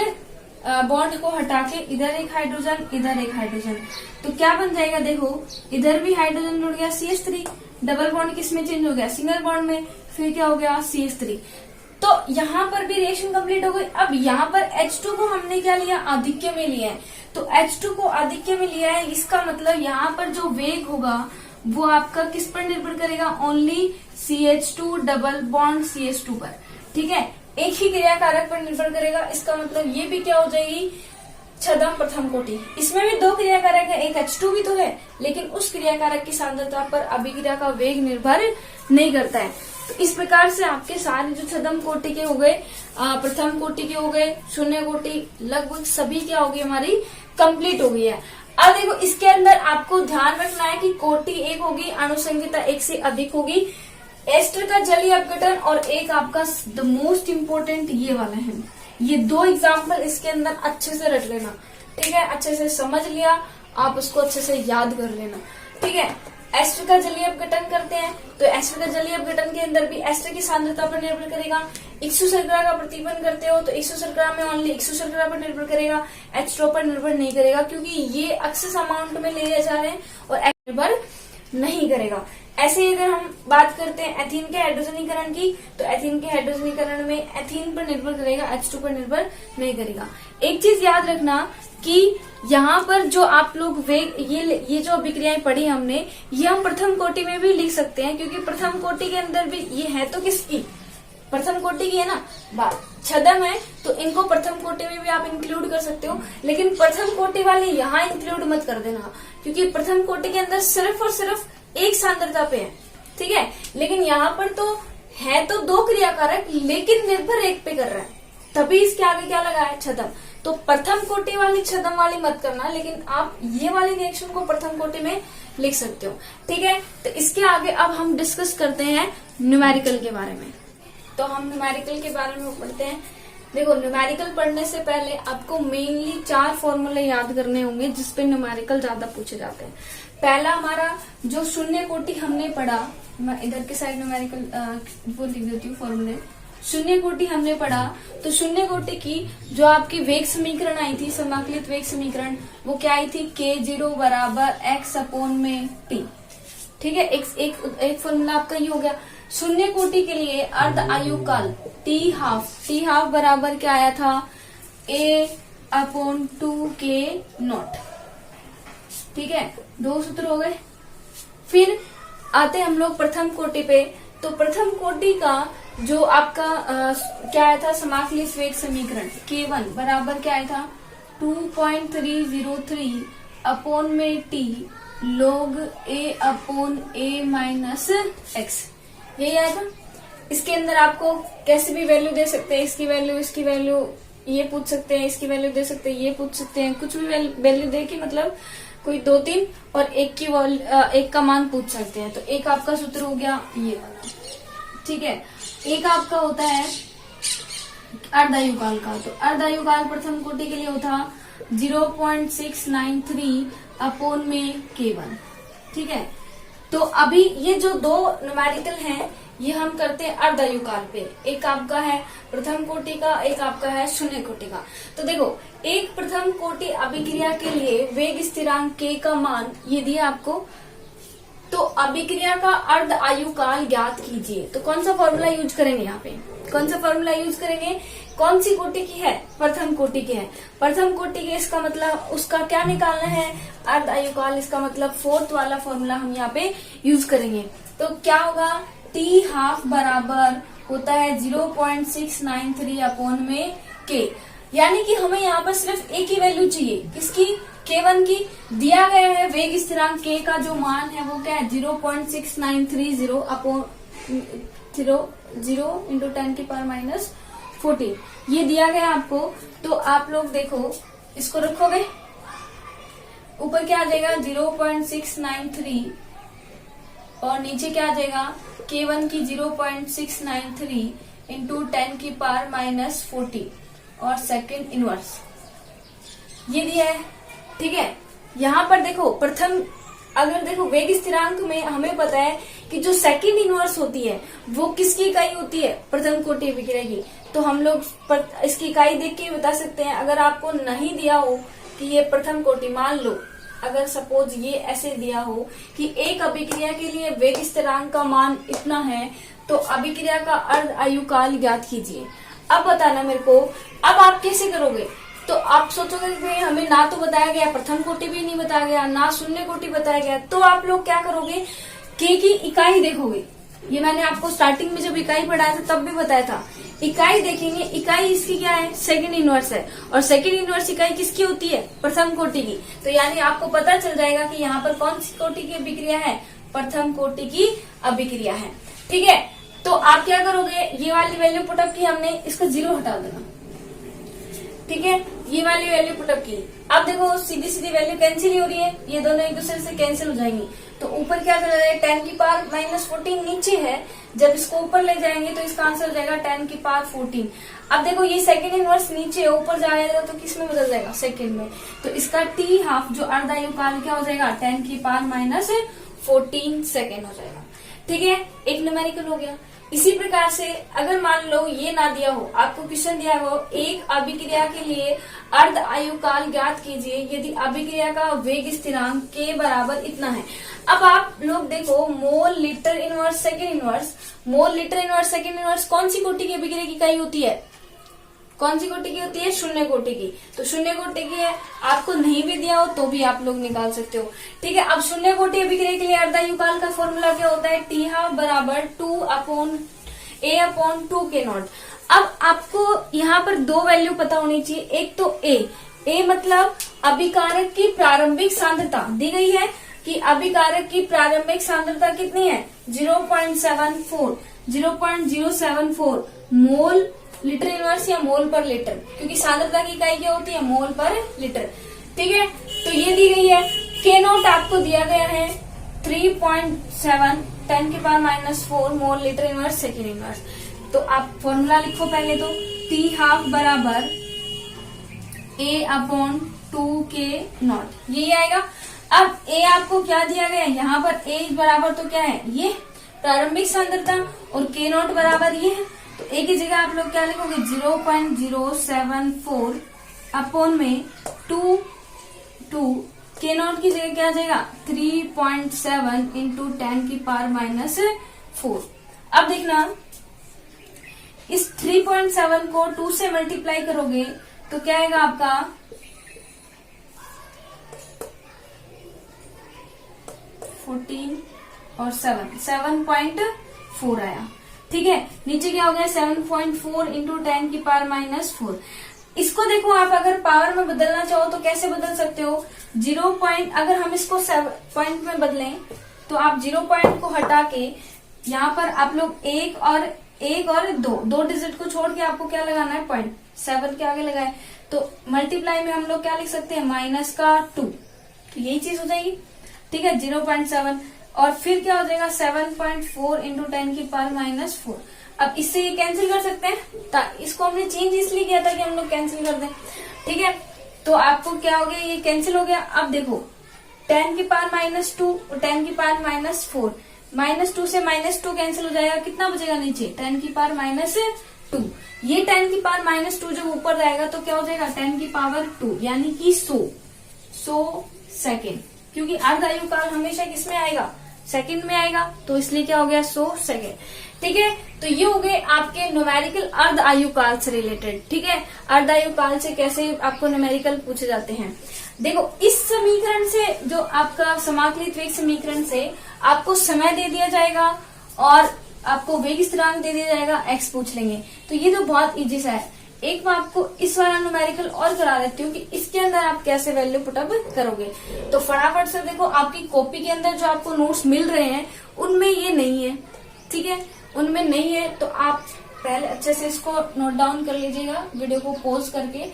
बॉन्ड को हटा के इधर एक हाइड्रोजन, इधर एक हाइड्रोजन, तो क्या बन जाएगा, देखो इधर भी हाइड्रोजन जुड़ गया CH3, डबल बॉन्ड किस में चेंज हो गया, सिंगल बॉन्ड में, फिर क्या हो गया CH3। तो यहाँ पर भी रिएक्शन कंप्लीट हो गई। अब यहाँ पर H2 को हमने क्या लिया, आधिक्य में लिया है, तो H2 को आधिक्य में लिया है, इसका मतलब यहाँ पर जो वेग होगा वो आपका किस पर निर्भर करेगा, only CH2 double bond CH2 पर। ठीक है, एक ही क्रियाकारक पर निर्भर करेगा, इसका मतलब ये भी क्या हो जाएगी, छद्म प्रथम कोटि। इसमें भी 2 क्रियाकारक है, एक H2 भी तो है, लेकिन उस क्रियाकारक की सांद्रता पर अभिक्रिया का वेग निर्भर नहीं करता है। तो इस प्रकार से आपके सारे जो छद्म कोटि के हो गए, प्रथम कोटि के हो गए, शून्य कोटि, लगभग सभी क्या होगी, हमारी कंप्लीट हो गई है। अब देखो इसके अंदर आपको ध्यान रखना है कि कोटि 1 होगी, अणुसंख्यता 1 से अधिक होगी, एस्टर का जलीय अपघटन, और एक आपका द मोस्ट इम्पोर्टेंट ये वाला है। ये 2 एग्जाम्पल इसके अंदर अच्छे से रट लेना। ठीक है, अच्छे से समझ लिया, आप उसको अच्छे से याद कर लेना। ठीक है, एस्टर का जलीय अपघटन करते हैं, तो एस्टर का जलीय अपघटन के अंदर भी एस्टर की सांद्रता पर निर्भर करेगा। इक्सु शर्करा का प्रतिबंध करते हो तो इक्सु शर्करा में ओनली इक्सु शर्करा पर निर्भर करेगा, H2 पर निर्भर नहीं करेगा, क्योंकि ये एक्सेस अमाउंट में ले जा रहे हैं और निर्भर नहीं करेगा। ऐसे ही अगर हम बात करते हैं एथीन के हाइड्रोजनीकरण की, तो एथीन के हाइड्रोजनीकरण में एथीन पर निर्भर करेगा, H2 पर निर्भर नहीं करेगा। एक चीज याद रखना कि यहाँ पर जो आप लोग वेग ये जो अभिक्रियाएं पढ़ी हमने, ये हम प्रथम कोटि में भी लिख सकते हैं, क्योंकि प्रथम कोटि के अंदर भी ये है तो किसकी, प्रथम कोटि की है ना बात, छद्म है, तो इनको प्रथम कोटि में भी आप इंक्लूड कर सकते हो। लेकिन प्रथम कोटि वाले यहाँ इंक्लूड मत कर देना, क्योंकि प्रथम कोटि के अंदर सिर्फ और सिर्फ एक सांद्रता पे है। ठीक है, लेकिन यहाँ पर तो है तो 2 क्रियाकारक, लेकिन निर्भर एक पे कर रहा है, तभी इसके आगे क्या लगा है, छद्म। तो प्रथम कोटि वाली छद्म वाली मत करना, लेकिन आप ये वाले रिएक्शन को प्रथम कोटि में लिख सकते हो। ठीक है, तो इसके आगे अब हम डिस्कस करते हैं न्यूमेरिकल के बारे में। तो हम न्यूमेरिकल के बारे में पढ़ते हैं। देखो, न्यूमेरिकल पढ़ने से पहले आपको मेनली 4 फॉर्मूले याद करने होंगे जिसपे न्यूमेरिकल ज्यादा पूछे जाते हैं। पहला हमारा जो शून्य कोटि हमने पढ़ा, मैं इधर के साइड न्यूमेरिकल वो लिख देती हूँ फॉर्मूले। शून्य कोटि हमने पढ़ा, तो शून्य कोटि की जो आपकी वेग समीकरण आई थी, समाकलित वेग समीकरण, वो क्या आई थी, K0 बराबर x/t। ठीक है, एक फॉर्मूला आपका ये हो गया। शून्य कोटि के लिए अर्ध आयु काल T12 बराबर क्या आया था, A/2K0। ठीक है, 2 सूत्र हो गए। फिर आते हम लोग प्रथम कोटि पे, तो प्रथम कोटि का जो आपका क्या आया था, समाकलित वेग समीकरण K1 बराबर क्या आया था, 2.303 अपॉन में T log A/A-x, यही आया था। इसके अंदर आपको कैसे भी वैल्यू दे सकते हैं, इसकी वैल्यू ये पूछ सकते हैं, इसकी वैल्यू दे सकते हैं, ये पूछ सकते हैं, कुछ भी वैल्यू दे के मतलब कोई 2, 3 और एक का मान पूछ सकते हैं। तो एक आपका सूत्र हो गया ये वाला। ठीक है, एक आपका होता है अर्धायुकाल का, तो अर्धायुकाल प्रथम कोटि के लिए होता 0.693 अपॉन में K1। ठीक है, तो अभी ये जो 2 न्यूमेरिकल हैं, ये हम करते हैं अर्धायुकाल पे। एक आपका है प्रथम कोटि का, एक आपका है शून्य कोटि का। तो देखो, एक प्रथम कोटि अभिक्रिया के लिए वेग स्थिरांक k का मान ये दिया आपको। तो अभिक्रिया का अर्ध आयुकाल ज्ञात कीजिए। तो कौन सा फॉर्मूला यूज करेंगे यहाँ पे? कौन सा फॉर्मूला यूज करेंगे? कौन सी कोटि की है? प्रथम कोटि की है। प्रथम कोटि के इसका मतलब उसका क्या निकालना है? अर्ध आयुकाल। इसका मतलब फोर्थ वाला फॉर्मूला हम यहाँ पे यूज करेंगे। तो क्या होगा? टी हाफ बराबर होता है 0.693 अपॉन में k। यानी कि हमें यहाँ पर सिर्फ एक ही वैल्यू चाहिए। किसकी? k1 की। दिया गया है वेग स्थिरांक k का जो मान है वो क्या है? 0.6930 अपॉन 0 इंटू 10 की पावर माइनस 14 ये दिया गया आपको। तो आप लोग देखो, इसको रखोगे, ऊपर क्या आ जाएगा? 0.693 और नीचे क्या आ जाएगा? k1 की 0.693 इंटू 10 की पावर माइनस 40 और सेकंड इनवर्स ये दिया है। ठीक है, यहाँ पर देखो प्रथम, अगर देखो वेग स्थिरांक में हमें पता है कि जो सेकंड इनवर्स होती है वो किसकी इकाई होती है? प्रथम कोटि अभिक्रिया की। तो हम लोग इसकी इकाई देख के बता सकते हैं। अगर आपको नहीं दिया हो कि ये प्रथम कोटि, मान लो अगर सपोज ये ऐसे दिया हो कि एक अभिक्रिया के लिए वेग स्थिरांक का मान इतना है, तो अभिक्रिया का अर्ध आयुकाल ज्ञात कीजिए। अब बताना मेरे को, अब आप कैसे करोगे? तो आप सोचोगे कि हमें ना तो बताया गया, प्रथम कोटि भी नहीं बताया गया, ना शून्य कोटि बताया गया, तो आप लोग क्या करोगे? k की इकाई देखोगे। ये मैंने आपको स्टार्टिंग में जब इकाई पढ़ाया था तब भी बताया था। इकाई देखेंगे, इकाई इसकी क्या है? सेकंड इनवर्स है। और सेकंड इनवर्स इकाई किसकी होती है? प्रथम कोटि की। तो यानी आपको पता चल जाएगा कि यहाँ पर कौन सी कोटि की अभिक्रिया है? प्रथम कोटि की अभिक्रिया है। ठीक है, तो आप क्या करोगे? ये वाली वैल्यू पुटअप की हमने, इसका 0 हटा देना। ठीक है, ये वाली वैल्यू पुटअप की। अब देखो सीधी सीधी वैल्यू कैंसिल ही हो रही है, ये दोनों एक दूसरे से कैंसिल हो जाएंगी। तो ऊपर क्या चला जाएगा? 10 की पावर माइनस 14 नीचे है, जब इसको ऊपर ले जाएंगे तो इसका आंसर हो जाएगा 10 की पावर 14। अब देखो ये सेकंड इनवर्स नीचे है, ऊपर जाएगा तो किस में बदल जाएगा? सेकंड में। तो इसका टी हाफ जो अर्ध आयुकाल क्या हो जाएगा? 10 की पावर माइनस 14 सेकेंड हो जाएगा। ठीक है, एक न्यूमेरिकल हो गया। इसी प्रकार से अगर मान लो ये ना दिया हो, आपको क्वेश्चन दिया हो एक अभिक्रिया के लिए अर्ध आयुकाल ज्ञात कीजिए यदि अभिक्रिया का वेग स्थिरांक k बराबर इतना है। अब आप लोग देखो, mole litre inverse second inverse, mole litre inverse second inverse कौन सी कोटि की अभिक्रिया की इकाई होती है? कौन सी कोटि की होती है? शून्य कोटि की। तो शून्य कोटि की है, आपको नहीं भी दिया हो तो भी आप लोग निकाल सकते हो। ठीक है, अब शून्य कोटि अभिक्रिया के लिए अर्धायुकाल का फॉर्मूला क्या होता है? टी हाफ बराबर 2 upon a upon 2 k not. अब आपको यहाँ पर दो वैल्यू पता होनी चाहिए। एक तो a मतलब अभिकारक की प्रारंभिक सांद्रता दी गई है कि अभिकारक की प्रारंभिक सांद्रता कितनी है? 0.74 मोल लीटर इनवर्स या मोल पर लीटर, क्योंकि सांद्रता की इकाई क्या होती है? मोल पर लीटर। ठीक है, तो ये दी गई है। k नॉट आपको दिया गया है 3.7 10 की power minus 4 mole litre inverse second inverse. तो आप फॉर्मूला लिखो पहले तो, टी हाफ बराबर a अपॉन 2k नॉट, यही आएगा। अब a आपको क्या दिया गया है? यहाँ पर a बराबर तो क्या है? ये प्रारंभिक सांद्रता, और k नॉट बराबर ये है। तो a की जगह आप लोग क्या लिखोगे? 0.074 अपॉन में 2 k नॉट की जगह क्या आ जाएगा? 3.7 इंटू 10 की पावर माइनस 4। अब देखना, इस 3.7 को 2 से मल्टीप्लाई करोगे तो क्या आएगा आपका? 14 और 7.4 आया। ठीक है, नीचे क्या हो गया? 7.4 इंटू 10 की पावर माइनस 4। इसको देखो, आप अगर पावर में बदलना चाहो तो कैसे बदल सकते हो? 0 पॉइंट, अगर हम इसको पॉइंट में बदलें तो आप 0 पॉइंट को हटा के यहाँ पर आप लोग एक और दो डिजिट को छोड़ के आपको क्या लगाना है? पॉइंट 7 के आगे लगाए तो मल्टीप्लाई में हम लोग क्या लिख सकते हैं? माइनस का 2। तो यही चीज हो जाएगी। ठीक है, 0.7 और फिर क्या हो जाएगा? 7.4 इंटू 10 की पावर माइनस 4। अब इससे ये कैंसिल कर सकते हैं, इसको हमने चेंज इसलिए किया था कि हम लोग कैंसिल कर दें। ठीक है, तो आपको क्या हो गया? ये कैंसिल हो गया। अब देखो 10 की पावर माइनस 2 और 10 की पावर माइनस 4 -2 से -2 कैंसिल हो जाएगा, कितना बचेगा नीचे 10 की पावर -2। ये 10 की पावर -2 जब ऊपर जाएगा तो क्या हो जाएगा 10 की पावर 2 यानी कि 100 सेकेंड, क्योंकि अर्ध आयु काल हमेशा किसमें आएगा, सेकंड में आएगा, तो इसलिए क्या हो गया 100 सेकेंड। ठीक है, तो ये हो गए आपके न्यूमेरिकल अर्ध आयु काल से रिलेटेड। ठीक है, अर्ध आयु काल से कैसे आपको न्यूमेरिकल पूछे जाते हैं। देखो इस समीकरण से, जो आपका समाकलित वेग समीकरण से आपको समय दे दिया जाएगा और आपको वेग स्थिरांक दे दिया जाएगा, x पूछ लेंगे। तो ये तो बहुत इजी सा है। एक मैं आपको इस वाला न्यूमेरिकल और करा देती हूँ कि इसके अंदर आप कैसे वैल्यू पुटअप करोगे। तो फटाफट से देखो, आपकी कॉपी के अंदर जो आपको नोट्स मिल रहे हैं उनमें ये नहीं है। ठीक है, उनमें नहीं है तो आप पहले अच्छे से इसको नोट डाउन कर लीजिएगा वीडियो को पॉज करके।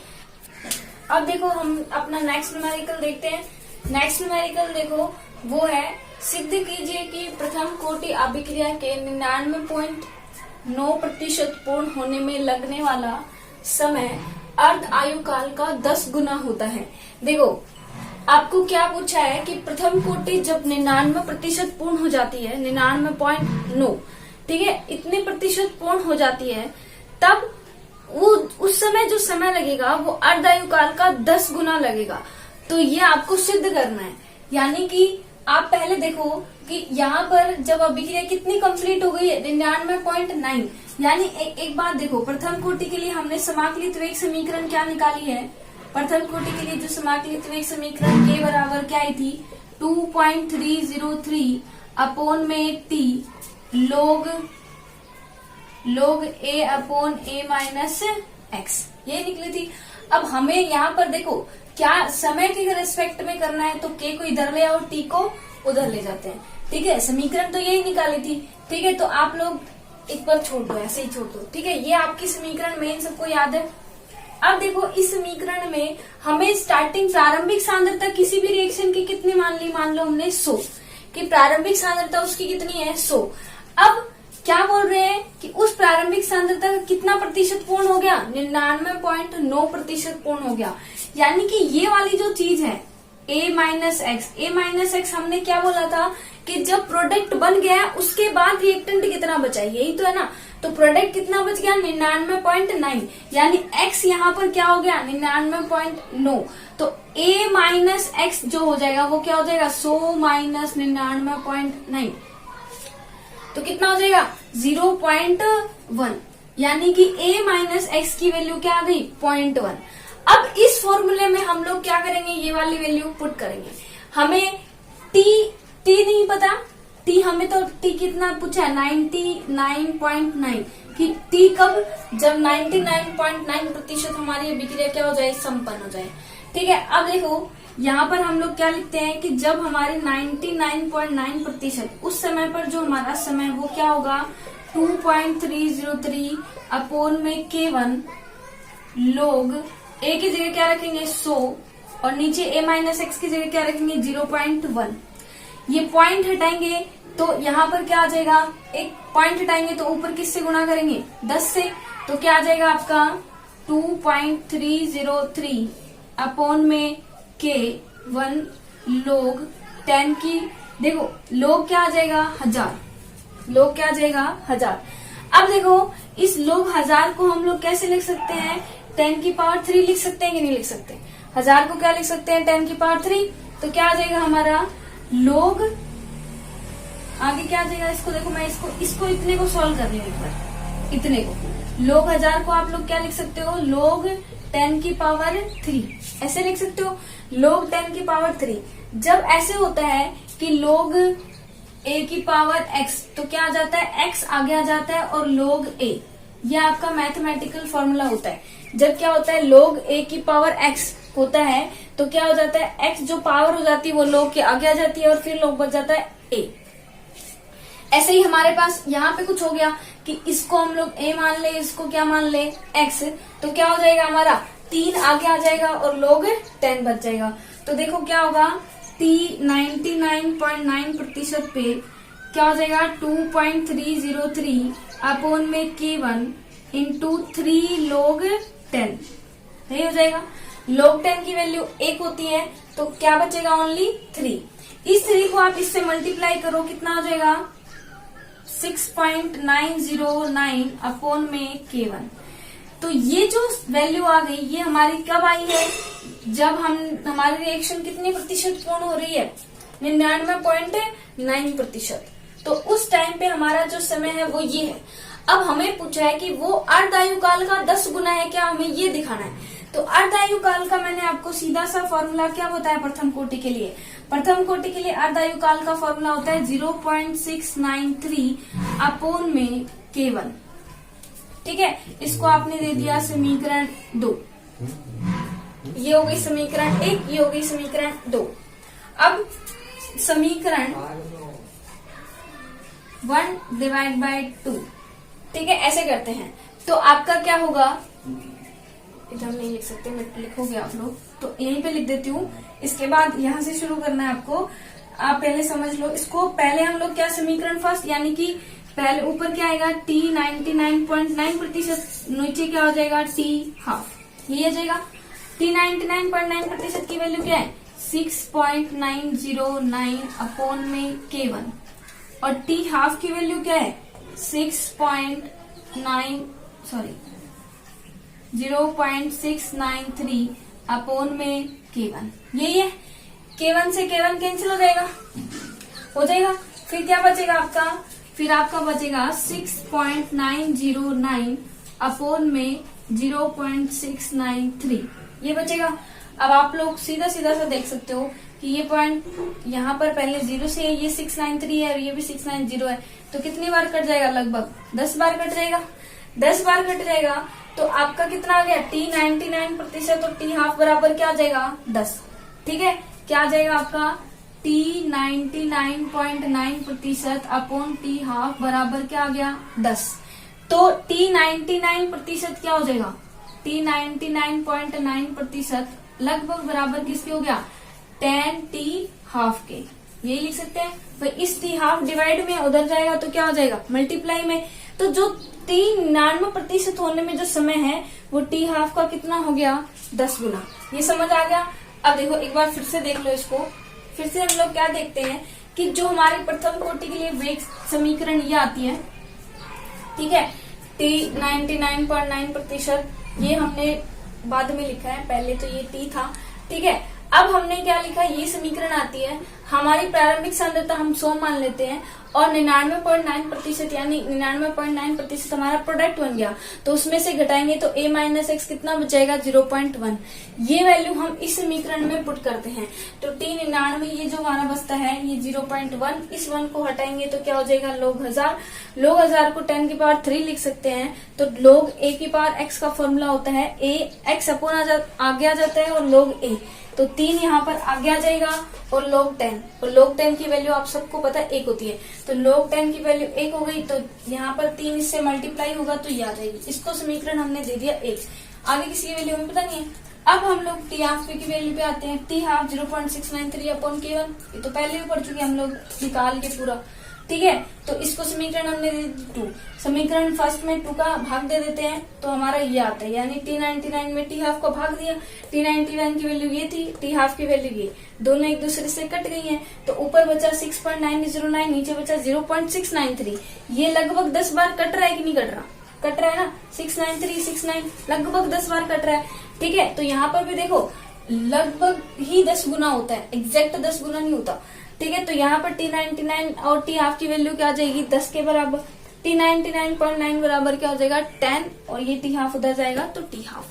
अब देखो हम अपना नेक्स्ट न्यूमेरिकल देखते हैं। नेक्स्ट न्यूमेरिकल देखो वो है, सिद्ध कीजिए कि प्रथम कोटि अभिक्रिया के 99.9% पूर्ण होने में लगने वाला समय अर्ध आयु काल का 10 गुना होता है। देखो आपको क्या पूछा है कि प्रथम कोटि जब 99% पूर्ण हो जाती है, 99.9, ठीक है, इतने प्रतिशत पूर्ण हो जाती है, तब वो उस समय जो समय लगेगा वो अर्ध आयु काल का 10 गुना लगेगा। तो ये आपको सिद्ध करना है। यानी कि आप पहले देखो कि यहाँ पर जब अभिक्रिया कितनी कंप्लीट हो गई है 99.9, यानी एक बात देखो, प्रथम कोटि के लिए हमने समाकलित वेग समीकरण क्या निकाली है। प्रथम कोटि के लिए जो समाकलित वेग समीकरण के बराबर क्या आई थी 2.303 अपॉन में t log a upon a minus x, ये निकली थी। अब हमें यहाँ पर देखो क्या समय के रेस्पेक्ट में करना है, तो k को इधर ले आओ, t को उधर ले जाते हैं। ठीक है, समीकरण तो यही निकाली थी। ठीक है, तो आप लोग एक बार छोड़ दो, ऐसे ही छोड़ दो। ठीक है, ये आपकी समीकरण मेन सबको याद है। अब देखो इस समीकरण में हमें स्टार्टिंग प्रारंभिक सांद्रता किसी भी रिएक्शन की कितनी मान ली, मान लो हमने 100 कि प्रारंभिक सांद्रता उसकी कितनी है 100। अब क्या बोल रहे हैं कि उस प्रारंभिक सांद्रता का कितना प्रतिशत पूर्ण हो गया, 99.9% पूर्ण हो गया। यानी कि ये वाली जो चीज है a माइनस एक्स, हमने क्या बोला था कि जब प्रोडक्ट बन गया उसके बाद रिएक्टेंट कितना बचा, यही तो है ना। तो प्रोडक्ट कितना बच गया 99.9, यानी x यहाँ पर क्या हो गया 99.9। तो a माइनस एक्स जो हो जाएगा वो क्या हो जाएगा 100 माइनस 99.9, तो कितना हो जाएगा 0.1, यानी कि a माइनस एक्स की वैल्यू क्या आ गई 0.1। अब इस फॉर्मूले में हम लोग क्या करेंगे, ये वाली वैल्यू पुट करेंगे। हमें t नहीं पता, t हमें तो t कितना पूछा है 99.9 कि t कब, जब 99.9% हमारी अभिक्रिया क्या हो जाए, संपन्न हो जाए। ठीक है, अब देखो यहाँ पर हम लोग क्या लिखते हैं कि जब हमारे 99.9% उस समय पर जो हमारा समय वो क्या होगा 2.303 अपॉन में k1 log a की जगह क्या रखेंगे 100 और नीचे a माइनस एक्स की जगह क्या रखेंगे 0.1। ये पॉइंट हटाएंगे तो यहाँ पर क्या आ जाएगा, एक पॉइंट हटाएंगे तो ऊपर किससे गुणा करेंगे 10 से, तो क्या आ जाएगा आपका 2.303 अपॉन में k1 log 10 की, देखो log क्या आ जाएगा 1000, log क्या आ जाएगा 1000। अब देखो इस log 1000 को हम लोग कैसे लिख सकते हैं, 10 की पावर 3 लिख सकते हैं कि नहीं लिख सकते। 1000 को क्या लिख सकते हैं 10 की पावर 3, तो क्या आ जाएगा हमारा log, आगे क्या आ जाएगा, इसको देखो मैं इसको इतने को सॉल्व कर रही हूँ एक बार, इतने को log 1000 को आप लोग क्या लिख सकते हो log 10 की पावर 3, ऐसे लिख सकते हो log 10 की पावर 3। जब ऐसे होता है कि log a की पावर x, तो क्या आ जाता है x आगे आ जाता है और log a, ये आपका मैथमेटिकल फॉर्मूला होता है। जब क्या होता है log a की पावर x होता है तो क्या हो जाता है x जो पावर हो जाती है वो log के आगे आ जाती है और फिर log बच जाता है a। ऐसे ही हमारे पास यहाँ पे कुछ हो गया कि इसको हम लोग a मान ले, इसको क्या मान ले x, तो क्या हो जाएगा हमारा 3 आगे आ जाएगा और log 10 बच जाएगा। तो देखो क्या होगा t 99.9% पे क्या हो जाएगा 2.303 अपॉन में k1 इंटू 3 log 10, सही हो जाएगा। log 10 की वैल्यू 1 होती है तो क्या बचेगा ओनली 3। इस 3 को आप इससे मल्टीप्लाई करो, कितना हो जाएगा 6.909 अपॉन में K1। तो ये जो वैल्यू आ गई ये हमारी कब आई है, जब हमारी रिएक्शन कितनी प्रतिशत पूर्ण हो रही है, 99.9%। तो उस टाइम पे हमारा जो समय है वो ये है। अब हमें पूछा है कि वो अर्धायु काल का 10 गुना है क्या, हमें ये दिखाना है। तो अर्धायु काल का मैंने आपको सीधा सा फॉर्मूला क्या बताया प्रथम कोटि के लिए। प्रथम कोटि के लिए अर्धायु काल का फॉर्मूला होता है 0.693 अपॉन में K1। ठीक है, इसको आपने दे दिया समीकरण 2। ये हो गई समीकरण 1, ये हो गई समीकरण 2। अब समीकरण 1 डिवाइड बाय 2, ठीक है, ऐसे करते हैं। तो आपका क्या होगा, इधर नहीं लिख सकते, मैं लिखोगे आप लोग, तो यहीं पे लिख देती हूँ। इसके बाद यहाँ से शुरू करना है आपको। आप पहले समझ लो इसको। पहले हम लोग क्या समीकरण फर्स्ट, यानी कि पहले ऊपर क्या आएगा T 99.9%, नीचे क्या हो जाएगा T हाफ, ये आ जाएगा। T 99.9% की वैल्यू क्या है 6.909 अपॉन में K1, और T हाफ की वैल्यू क्या है 0.693 अपॉन में K1। यही है। K1 से K1 कैंसिल हो जाएगा, फिर क्या बचेगा आपका, फिर आपका बचेगा 6.909 अपॉन में 0.693, ये बचेगा। अब आप लोग सीधा सीधा सा देख सकते हो कि ये पॉइंट यहाँ पर पहले 0 से है, ये 693 है और ये भी 690 है, तो कितनी बार कट जाएगा, लगभग 10 बार कट जाएगा। 10 बार कट जाएगा तो आपका कितना आ गया T 99% और T हाफ बराबर क्या आ जाएगा 10। ठीक है, क्या आ जाएगा आपका T 99.9% अपॉन T हाफ बराबर क्या आ गया 10। तो T 99% क्या हो जाएगा, T 99.9% लगभग बराबर किसके हो गया 10 T हाफ के, यही लिख सकते हैं। तो इस T हाफ डिवाइड में उधर जाएगा तो क्या हो जाएगा मल्टीप्लाई में। तो जो T 99% होने में जो समय है वो T हाफ का कितना हो गया 10 गुना। ये समझ आ गया। अब देखो एक बार फिर से देख लो इसको। फिर से हम लोग क्या देखते हैं कि जो हमारी प्रथम कोटि के लिए वेग समीकरण ये आती है, ठीक है, T 99.9%, ये हमने बाद में लिखा है, पहले तो ये T था। ठीक है, अब हमने क्या लिखा, ये समीकरण आती है, हमारी प्रारंभिक सांद्रता हम 100 मान लेते हैं और 99.9% यानी 99.9% हमारा प्रोडक्ट बन गया, तो उसमें से घटाएंगे तो a माइनस एक्स कितना बचेगा 0.1। ये वैल्यू हम इस समीकरण में पुट करते हैं। तो T 99 ये जो हमारा बचता है ये 0.1, इस 1 को हटाएंगे तो क्या हो जाएगा log 1000। log 1000 को 10 की पावर 3 लिख सकते हैं। तो log a की पावर x का फॉर्मूला होता है a x अपॉन आगे आ जाता है और log a, तो 3 यहाँ पर आगे आ जाएगा और log 10, और log 10 की वैल्यू आप सबको पता है 1 होती है, तो log 10 की वैल्यू 1 हो गई, तो यहाँ पर 3 इससे मल्टीप्लाई होगा तो ये आ जाएगी। इसको समीकरण हमने दे दिया 1, आगे किसी की वैल्यू हमें पता नहीं है। अब हम लोग T हाफ की वैल्यू पे आते हैं। T हाफ 0.693 अपॉन K1, ये तो पहले भी पढ़ चुके हम लोग निकाल के पूरा। ठीक है, तो इसको समीकरण हमने दे दी 2, समीकरण फर्स्ट में 2 का भाग दे देते हैं तो हमारा ये आता है, यानी T 99 में T हाफ का भाग दिया। T 99 की वैल्यू ये थी, T हाफ की वैल्यू ये, दोनों एक दूसरे से कट गई हैं, तो ऊपर बचा 6.909, नीचे बचा 0.693। ये लगभग 10 बार कट रहा है कि नहीं कट रहा, कट रहा है ना, 693 लगभग 10 बार कट रहा है। ठीक है, तो यहाँ पर भी देखो लगभग ही 10 गुना होता है, एग्जैक्ट 10 गुना नहीं होता। ठीक है, तो यहाँ पर T 99 और T हाफ की वैल्यू क्या आ जाएगी 10 के बराबर। T 99.9 बराबर क्या हो जाएगा 10, और ये T हाफ उधर जाएगा तो T हाफ।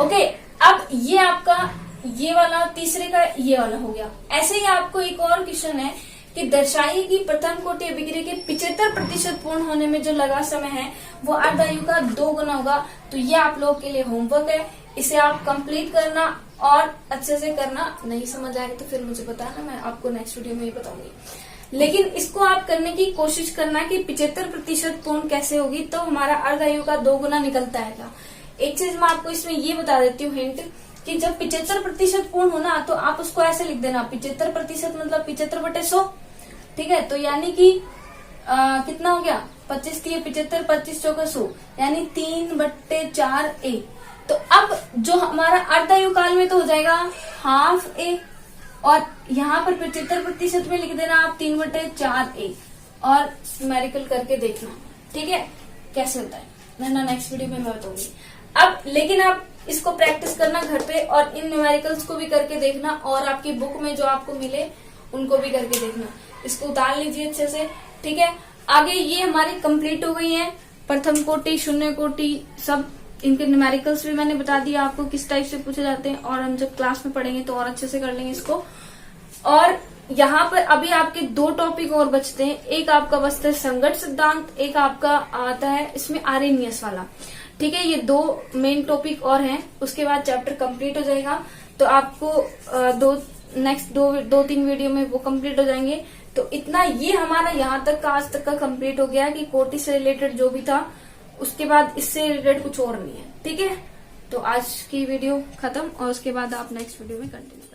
ओके, अब ये आपका ये वाला तीसरे का ये वाला हो गया। ऐसे ही आपको एक और क्वेश्चन है कि दर्शाइए कि प्रथम कोटि अभिक्रिया के 75% पूर्ण होने में जो लगा समय है वो अर्धायु का 2 गुना होगा। तो ये आप लोगों के लिए होमवर्क है, इसे आप कंप्लीट करना और अच्छे से करना। नहीं समझ आएगा तो फिर मुझे बताना, मैं आपको नेक्स्ट वीडियो में ही बताऊंगी। लेकिन इसको आप करने की कोशिश करना कि 75% पूर्ण कैसे होगी, तो हमारा अर्धायु का 2 गुना निकलता है क्या। एक चीज मैं आपको इसमें ये बता देती हूँ हिंट, कि जब 75% पूर्ण होना तो आप उसको ऐसे लिख देना, 75% मतलब 75/100। ठीक है, तो यानी कि कितना हो गया 25 3 75, 25 चौका 100, यानी 3/4a। तो अब जो हमारा अर्धायु काल में तो हो जाएगा हाफ a, और यहाँ पर 75% में लिख देना आप 3/4a। और न्यूमेरिकल करके देखना, ठीक है कैसे होता है, वरना नेक्स्ट वीडियो में मैं बताऊंगी। अब लेकिन आप इसको प्रैक्टिस करना घर पे, और इन न्यूमेरिकल्स को भी करके देखना, और आपकी बुक में जो आपको मिले उनको भी करके देखना। इसको उतार लीजिए अच्छे से, ठीक है। आगे ये हमारी कंप्लीट हो गई है, प्रथम कोटि, शून्य कोटि, सब इनके न्यूमेरिकल्स भी मैंने बता दिया आपको किस टाइप से पूछे जाते हैं, और हम जब क्लास में पढ़ेंगे तो और अच्छे से कर लेंगे इसको। और यहाँ पर अभी आपके 2 टॉपिक और बचते हैं, एक आपका बचता है संगत सिद्धांत, एक आपका आता है इसमें आर्हेनियस वाला, ठीक है। ये 2 मेन टॉपिक और हैं, उसके बाद चैप्टर कंप्लीट हो जाएगा। तो आपको नेक्स्ट 2-3 वीडियो में वो कंप्लीट हो जाएंगे। तो इतना ये हमारा यहाँ तक का आज तक का कंप्लीट हो गया कि कोटि से रिलेटेड जो भी था, उसके बाद इससे रिलेटेड कुछ और नहीं है, ठीक है। तो आज की वीडियो खत्म, और उसके बाद आप नेक्स्ट वीडियो में कंटिन्यू